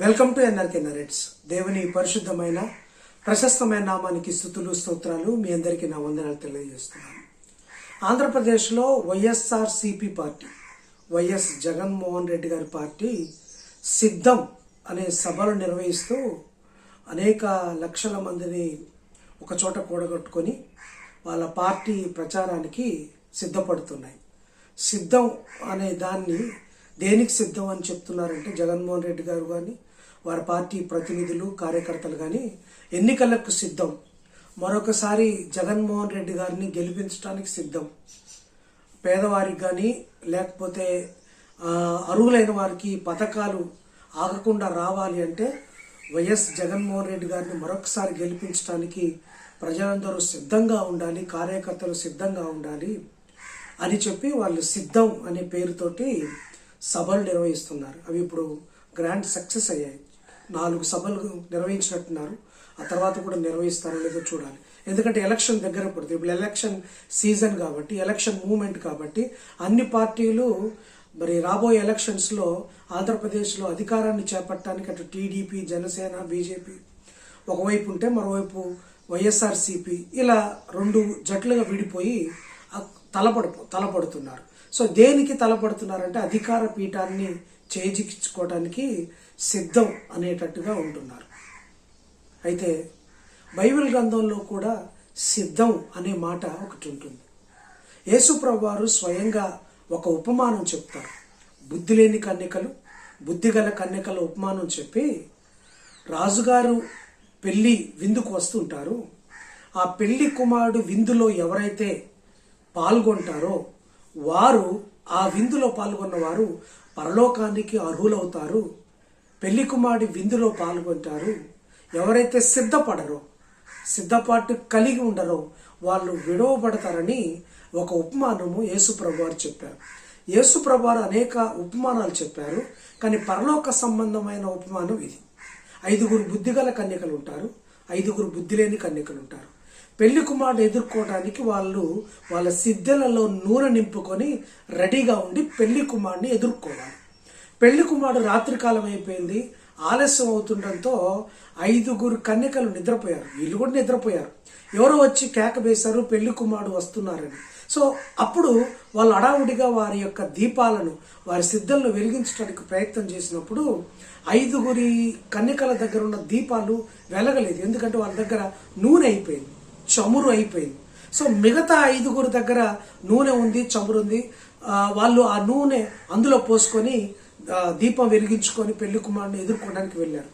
Welcome to NRK narrates. దేవుని పరిశుద్ధమైన ప్రశస్తమైన నామానికి స్తుతులు స్తోత్రాలు. మీ అందరికీ నా వందనాలు తెలియజేస్తున్నాను. ఆంధ్రప్రదేశ్లో వైఎస్ఆర్సీపీ పార్టీ, వైఎస్ జగన్మోహన్ రెడ్డి గారి పార్టీ సిద్ధం అనే సభలు నిర్వహిస్తూ అనేక లక్షల మందిని ఒక చోట కూడగట్టుకొని వాళ్ళ పార్టీ ప్రచారానికి సిద్ధపడుతున్నాయి. సిద్ధం అనే దాన్ని దేనికి సిద్ధం అని చెప్తున్నారంటే, జగన్మోహన్ రెడ్డి గారు కానీ వారి పార్టీ ప్రతినిధులు కార్యకర్తలు కానీ ఎన్నికలకు సిద్ధం, మరొకసారి జగన్మోహన్ రెడ్డి గారిని గెలిపించడానికి సిద్ధం, పేదవారికి కానీ లేకపోతే అర్హులైన వారికి పథకాలు ఆగకుండా రావాలి అంటే వైఎస్ జగన్మోహన్ రెడ్డి గారిని మరొకసారి గెలిపించడానికి ప్రజలందరూ సిద్ధంగా ఉండాలి, కార్యకర్తలు సిద్ధంగా ఉండాలి అని చెప్పి వాళ్ళు సిద్ధం అనే పేరుతోటి సభలు నిర్వహిస్తున్నారు. అవి ఇప్పుడు గ్రాండ్ సక్సెస్ అయ్యాయి. 4 సభలు నిర్వహించినట్టున్నారు. ఆ తర్వాత కూడా నిర్వహిస్తారో లేదో చూడాలి. ఎందుకంటే ఎలక్షన్ దగ్గర పడుతుంది. ఇప్పుడు ఎలక్షన్ సీజన్ కాబట్టి, ఎలక్షన్ మూమెంట్ కాబట్టి అన్ని పార్టీలు మరి రాబోయే ఎలక్షన్స్లో ఆంధ్రప్రదేశ్లో అధికారాన్ని చేపట్టడానికి అటు టీడీపీ, జనసేన, బీజేపీ ఒకవైపు ఉంటే మరోవైపు వైఎస్ఆర్సీపీ ఇలా 2 జట్లుగా విడిపోయి తలపడుతున్నారు. సో దేనికి తలపడుతున్నారంటే అధికార పీఠాన్ని చేజిక్కించుకోవడానికి సిద్ధం అనేటట్టుగా ఉంటున్నారు. అయితే బైబిల్ గ్రంథంలో కూడా సిద్ధం అనే మాట ఒకటి ఉంటుంది. యేసుప్రభువు వారు స్వయంగా ఒక ఉపమానం చెప్తారు. బుద్ధి లేని కన్యకలు, బుద్ధిగల కన్యకల ఉపమానం చెప్పి, రాజుగారు పెళ్లి విందుకు వస్తుంటారు. ఆ పెళ్లి కుమారుడు విందులో ఎవరైతే పాల్గొంటారో వారు, ఆ విందులో పాల్గొన్న వారు పరలోకానికి అర్హులవుతారు. పెళ్లి కుమారుడి విందులో పాల్గొంటారు. ఎవరైతే సిద్ధపాటు కలిగి ఉండరో వాళ్ళు విడవబడతారని ఒక ఉపమానము యేసుప్రభు వారు చెప్పారు. యేసుప్రభు వారు అనేక ఉపమానాలు చెప్పారు, కానీ పరలోక సంబంధమైన ఉపమానం ఇది. 5 బుద్ధిగల కన్యకలు ఉంటారు, 5 బుద్ధి లేని కన్యకలు ఉంటారు. పెళ్లి కుమారుడు ఎదుర్కోవడానికి వాళ్ళు వాళ్ళ సిద్ధలలో నూనె నింపుకొని రెడీగా ఉండి పెళ్లి కుమారుడిని ఎదుర్కోవాలి. పెళ్లి కుమారుడు రాత్రికాలం అయిపోయింది, ఆలస్యం అవుతుండటంతో 5 కన్యకలు నిద్రపోయారు. వీళ్ళు కూడా నిద్రపోయారు. ఎవరో వచ్చి కేక వేశారు, పెళ్లి కుమారుడు వస్తున్నారని. సో అప్పుడు వాళ్ళు అడావుడిగా వారి యొక్క దీపాలను, వారి సిద్ధలను వెలిగించడానికి ప్రయత్నం చేసినప్పుడు 5 కన్యకల దగ్గర ఉన్న దీపాలు వెలగలేదు. ఎందుకంటే వాళ్ళ దగ్గర నూనె అయిపోయింది, చమురు అయిపోయింది. సో మిగతా 5 దగ్గర నూనె ఉంది, చమురు ఉంది. వాళ్ళు ఆ నూనె అందులో పోసుకొని దీపం వెలిగించుకొని పెళ్లి కుమారుని ఎదుర్కోవడానికి వెళ్ళారు.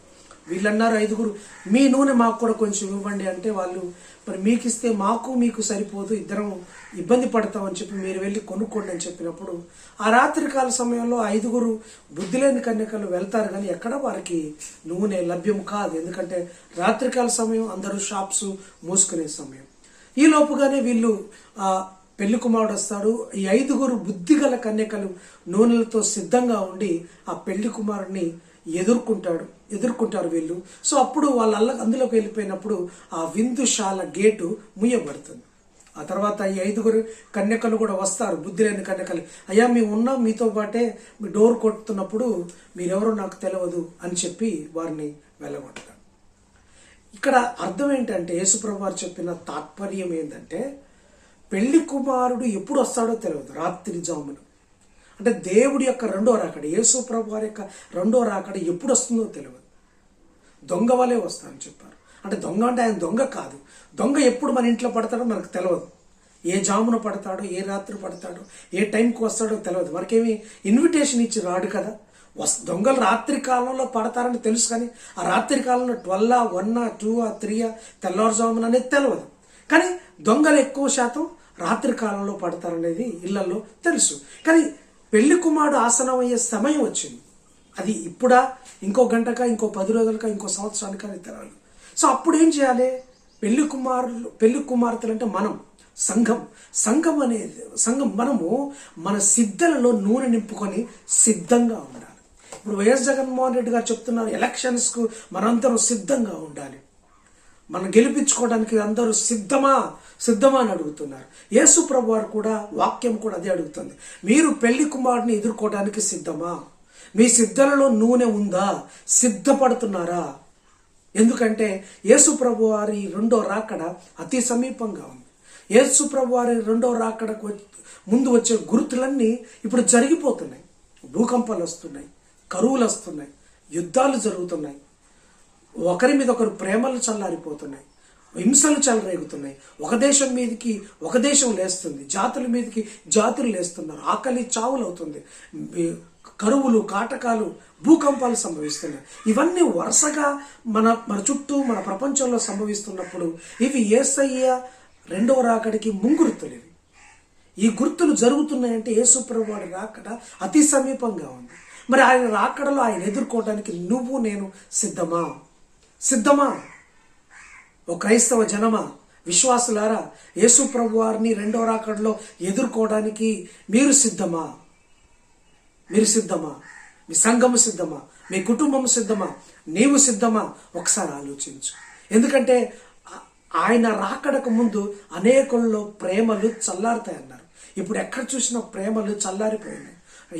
వీళ్ళన్నారు 5 మీ నూనె మాకు కూడా కొంచెం ఇవ్వండి అంటే, వాళ్ళు మరి మీకు ఇస్తే మీకు సరిపోదు, ఇద్దరం ఇబ్బంది పడతామని చెప్పి మీరు వెళ్ళి కొనుక్కోండి అని చెప్పినప్పుడు ఆ రాత్రికాల సమయంలో 5 బుద్ధి లేని కన్యకలు వెళ్తారు, కానీ ఎక్కడ వారికి నూనె లభ్యం కాదు. ఎందుకంటే రాత్రికాల సమయం, అందరూ షాప్స్ మూసుకునే సమయం. ఈ లోపుగానే వీళ్ళు పెళ్లి కుమారుడు వస్తాడు. ఈ 5 బుద్ధిగల కన్యకలు నూనెలతో సిద్ధంగా ఉండి ఆ పెళ్లి కుమారుడిని ఎదుర్కొంటారు వీళ్ళు. సో అప్పుడు వాళ్ళు అందులోకి వెళ్ళిపోయినప్పుడు ఆ విందుశాల గేటు ముయ్యబడుతుంది. ఆ తర్వాత ఈ 5 కన్యకలు కూడా వస్తారు, బుద్ధి లేని కన్యకలు. అయ్యా మేము ఉన్నాం మీతో పాటే, మీ డోర్ కొడుతున్నప్పుడు మీరెవరో నాకు తెలియదు అని చెప్పి వారిని వెళ్ళగొడతారు. ఇక్కడ అర్థం ఏంటంటే, యేసుప్రభు వారు చెప్పిన తాత్పర్యం ఏంటంటే, పెళ్లి కుమారుడు ఎప్పుడు వస్తాడో తెలియదు, రాత్రి జామున. అంటే దేవుడి యొక్క 2వ రాకడ, యేసుప్రభు వారి యొక్క 2వ రాకడ ఎప్పుడు వస్తుందో తెలియదు. దొంగ వలే వస్తారని చెప్పారు. అంటే దొంగ అంటే ఆయన దొంగ కాదు. దొంగ ఎప్పుడు మన ఇంట్లో పడతాడో మనకు తెలియదు. ఏ జామున పడతాడో, ఏ రాత్రి పడతాడో, ఏ టైంకి వస్తాడో తెలియదు. మనకేమి ఇన్విటేషన్ ఇచ్చి రాడు కదా. దొంగలు రాత్రి కాలంలో పడతారని తెలుసు, కానీ ఆ రాత్రి కాలంలో 12, 1, 2, 3 తెల్లవారుజామున అనేది తెలియదు. కానీ దొంగలు ఎక్కువ శాతం రాత్రి కాలంలో పడతారనేది ఇళ్లలో తెలుసు. కానీ పెళ్లి కుమారుడు ఆసనం అయ్యే సమయం వచ్చింది. అది ఇప్పుడా, ఇంకో గంటకా, ఇంకో 10 రోజులకా, ఇంకో సంవత్సరానికా అని తెలియదు. సో అప్పుడు ఏం చేయాలి? పెళ్లి కుమార్తెలు అంటే మనం, సంఘం మనము మన సిద్ధలలో నూనె నింపుకొని సిద్ధంగా ఉండాలి. ఇప్పుడు వైఎస్ జగన్మోహన్ రెడ్డి గారు చెప్తున్నారు, ఎలక్షన్స్కు మనందరం సిద్ధంగా ఉండాలి, మనం గెలిపించుకోవడానికి అందరూ సిద్ధమా అని అడుగుతున్నారు. యేసుప్రభు వారు కూడా, వాక్యం కూడా అదే అడుగుతుంది. మీరు పెళ్లి కుమారుడిని ఎదుర్కోవడానికి సిద్ధమా? మీ సిద్ధలలో నూనె ఉందా? సిద్ధపడుతున్నారా? ఎందుకంటే యేసు ప్రభు వారి రెండో రాకడ అతి సమీపంగా ఉంది. యేసు ప్రభు వారి రెండో రాకడకు ముందు వచ్చే గుర్తులన్నీ ఇప్పుడు జరిగిపోతున్నాయి. భూకంపాలు వస్తున్నాయి, కరువులు వస్తున్నాయి, యుద్ధాలు జరుగుతున్నాయి, ఒకరి మీద ఒకరు ప్రేమలు చల్లారిపోతున్నాయి, హింసలు చెలరేగుతున్నాయి. ఒక దేశం మీదకి ఒక దేశం లేస్తుంది, జాతుల మీదకి జాతులు లేస్తున్నారు, ఆకలి చావులు అవుతుంది, కరువులు, కాటకాలు, భూకంపాలు సంభవిస్తున్నాయి. ఇవన్నీ వరుసగా మన చుట్టూ మన ప్రపంచంలో సంభవిస్తున్నప్పుడు ఇవి యేసయ్య రెండవ రాకడికి ముంగుర్తులు. ఇవి ఈ గుర్తులు జరుగుతున్నాయంటే యేసు ప్రభువు వారి రాకడ అతి సమీపంగా ఉంది. మరి ఆయన రాకడలో ఆయన ఎదుర్కోవడానికి నువ్వు నేను సిద్ధమా? సిద్ధమా? ఓ క్రైస్తవ జనమా, విశ్వాసులారా, యేసు ప్రభు వారిని రెండో రాకడలో ఎదుర్కోవడానికి మీరు సిద్ధమా? మీరు సిద్ధమా? మీ సంఘము సిద్ధమా? మీ కుటుంబం సిద్ధమా? నీవు సిద్ధమా? ఒకసారి ఆలోచించు. ఎందుకంటే ఆయన రాకడకు ముందు అనేకుల్లో ప్రేమలు చల్లారుతాయన్నారు. ఇప్పుడు ఎక్కడ చూసినా ప్రేమలు చల్లారిపోయినాయి.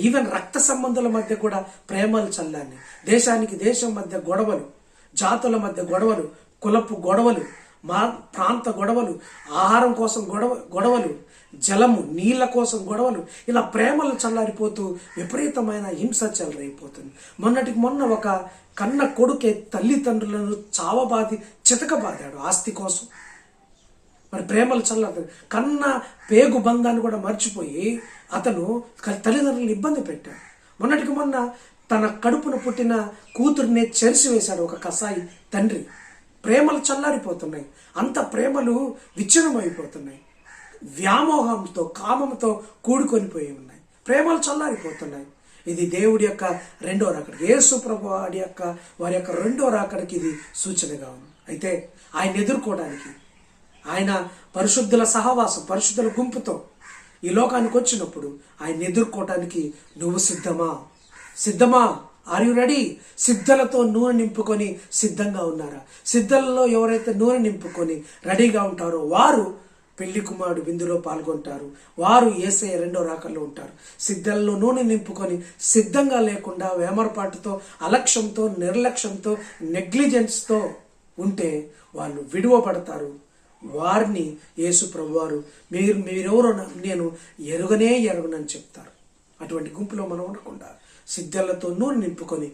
ఈవెన్ రక్త సంబంధాల మధ్య కూడా ప్రేమలు చల్లారినాయి. దేశానికి దేశం మధ్య గొడవలు, జాతుల మధ్య గొడవలు, కులపు గొడవలు, ప్రాంత గొడవలు, ఆహారం కోసం గొడవలు, జలము నీళ్ల కోసం గొడవలు, ఇలా ప్రేమలు చల్లారిపోతూ విపరీతమైన హింస చెలరైపోతుంది. మొన్నటికి మొన్న ఒక కన్న కొడుకే తల్లిదండ్రులను చావబాది చితకబాదాడు ఆస్తి కోసం. మరి ప్రేమలు చల్లారు. కన్న పేగు బంధాన్ని కూడా మర్చిపోయి అతను తల్లిదండ్రులను ఇబ్బంది పెట్టాడు. మొన్నటికి మొన్న తన కడుపున పుట్టిన కూతుర్ని చెరిసివేశాడు ఒక కసాయి తండ్రి. ప్రేమలు చల్లారిపోతున్నాయి. అంత ప్రేమలు విచ్ఛిన్నమైపోతున్నాయి. వ్యామోహంతో, కామంతో కూడుకొనిపోయి ఉన్నాయి. ప్రేమలు చల్లారిపోతున్నాయి. ఇది దేవుడి యొక్క రెండో రాకడ, యేసు ప్రభు వారి యొక్క రెండో రాకడికి ఇది సూచనగా ఉంది. అయితే ఆయన ఎదుర్కోవడానికి, ఆయన పరిశుద్ధుల సహవాసం, పరిశుద్ధుల గుంపుతో ఈ లోకానికి వచ్చినప్పుడు ఆయన ఎదుర్కోవటానికి నువ్వు సిద్ధమా? సిద్ధమా? Are you ready? సిద్ధలతో నూనె నింపుకొని సిద్ధంగా ఉన్నారా? సిద్ధలలో ఎవరైతే నూనె నింపుకొని రెడీగా ఉంటారో వారు పెళ్లి కుమారుడు విందులో పాల్గొంటారు. వారు యేసయ్య రెండో రాకల్లో ఉంటారు. సిద్ధల్లో నూనె నింపుకొని సిద్ధంగా లేకుండా వేమరపాటుతో, అలక్ష్యంతో, నిర్లక్ష్యంతో, నెగ్లిజెన్స్తో ఉంటే వాళ్ళు విడువబడతారు. వారిని యేసు ప్రభువారు మీరెవరో నేను ఎరుగనని చెప్తారు. అటువంటి గుంపులో మనం ఉండకుండా సిద్ధలతో నూనె నింపుకొని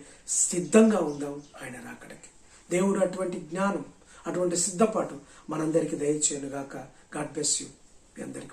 సిద్ధంగా ఉందాం ఆయన రాకడకి. దేవుడు అటువంటి జ్ఞానం, అటువంటి సిద్ధపాటు మనందరికీ దయచేయనుగాక. God bless you. మీ అందరికీ